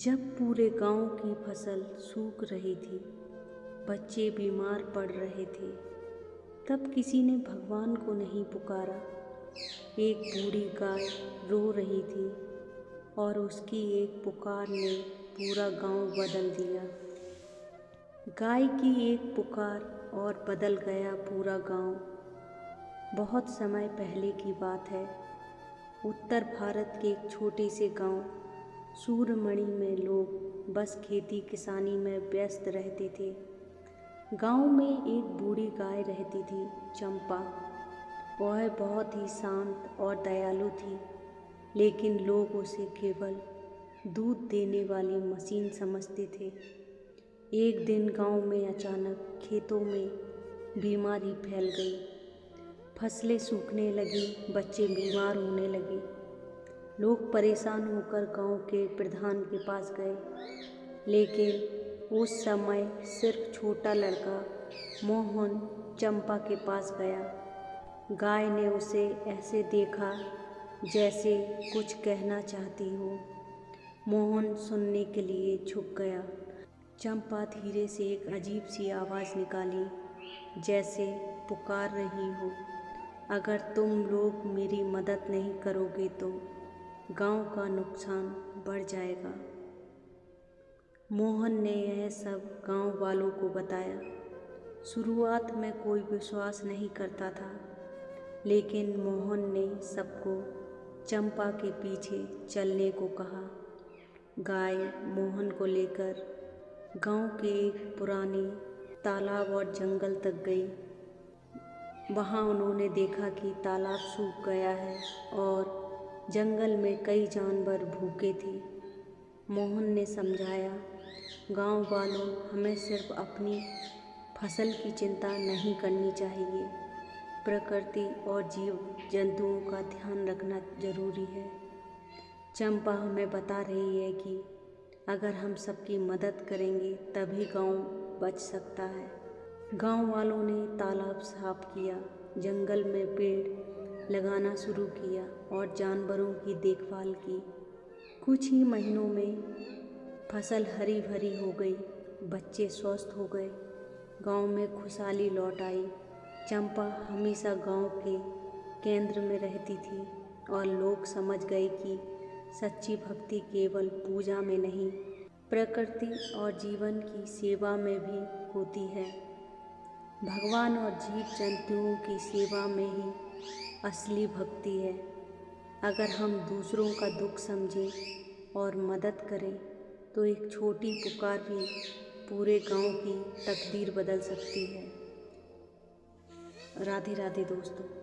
जब पूरे गांव की फसल सूख रही थी, बच्चे बीमार पड़ रहे थे, तब किसी ने भगवान को नहीं पुकारा। एक बूढ़ी गाय रो रही थी और उसकी एक पुकार ने पूरा गांव बदल दिया। गाय की एक पुकार और बदल गया पूरा गांव। बहुत समय पहले की बात है। उत्तर भारत के एक छोटे से गांव सूरमणि में लोग बस खेती किसानी में व्यस्त रहते थे। गांव में एक बूढ़ी गाय रहती थी, चंपा। वह बहुत ही शांत और दयालु थी, लेकिन लोग उसे केवल दूध देने वाली मशीन समझते थे। एक दिन गांव में अचानक खेतों में बीमारी फैल गई। फसलें सूखने लगी, बच्चे बीमार होने लगे। लोग परेशान होकर गांव के प्रधान के पास गए, लेकिन उस समय सिर्फ छोटा लड़का मोहन चंपा के पास गया। गाय ने उसे ऐसे देखा जैसे कुछ कहना चाहती हो। मोहन सुनने के लिए झुक गया। चंपा धीरे से एक अजीब सी आवाज़ निकाली, जैसे पुकार रही हो, अगर तुम लोग मेरी मदद नहीं करोगे तो गांव का नुकसान बढ़ जाएगा। मोहन ने यह सब गांव वालों को बताया। शुरुआत में कोई विश्वास नहीं करता था, लेकिन मोहन ने सबको चंपा के पीछे चलने को कहा। गाय मोहन को लेकर गांव के एक पुराने तालाब और जंगल तक गई। वहां उन्होंने देखा कि तालाब सूख गया है और जंगल में कई जानवर भूखे थे। मोहन ने समझाया, गांव वालों, हमें सिर्फ अपनी फसल की चिंता नहीं करनी चाहिए। प्रकृति और जीव जंतुओं का ध्यान रखना जरूरी है। चंपा हमें बता रही है कि अगर हम सबकी मदद करेंगे तभी गांव बच सकता है। गांव वालों ने तालाब साफ किया, जंगल में पेड़ लगाना शुरू किया और जानवरों की देखभाल की। कुछ ही महीनों में फसल हरी भरी हो गई, बच्चे स्वस्थ हो गए, गांव में खुशहाली लौट आई। चंपा हमेशा गांव के केंद्र में रहती थी और लोग समझ गए कि सच्ची भक्ति केवल पूजा में नहीं, प्रकृति और जीवन की सेवा में भी होती है। भगवान और जीव जंतुओं की सेवा में ही असली भक्ति है। अगर हम दूसरों का दुख समझें और मदद करें तो एक छोटी पुकार भी पूरे गांव की तकदीर बदल सकती है। राधे राधे दोस्तों।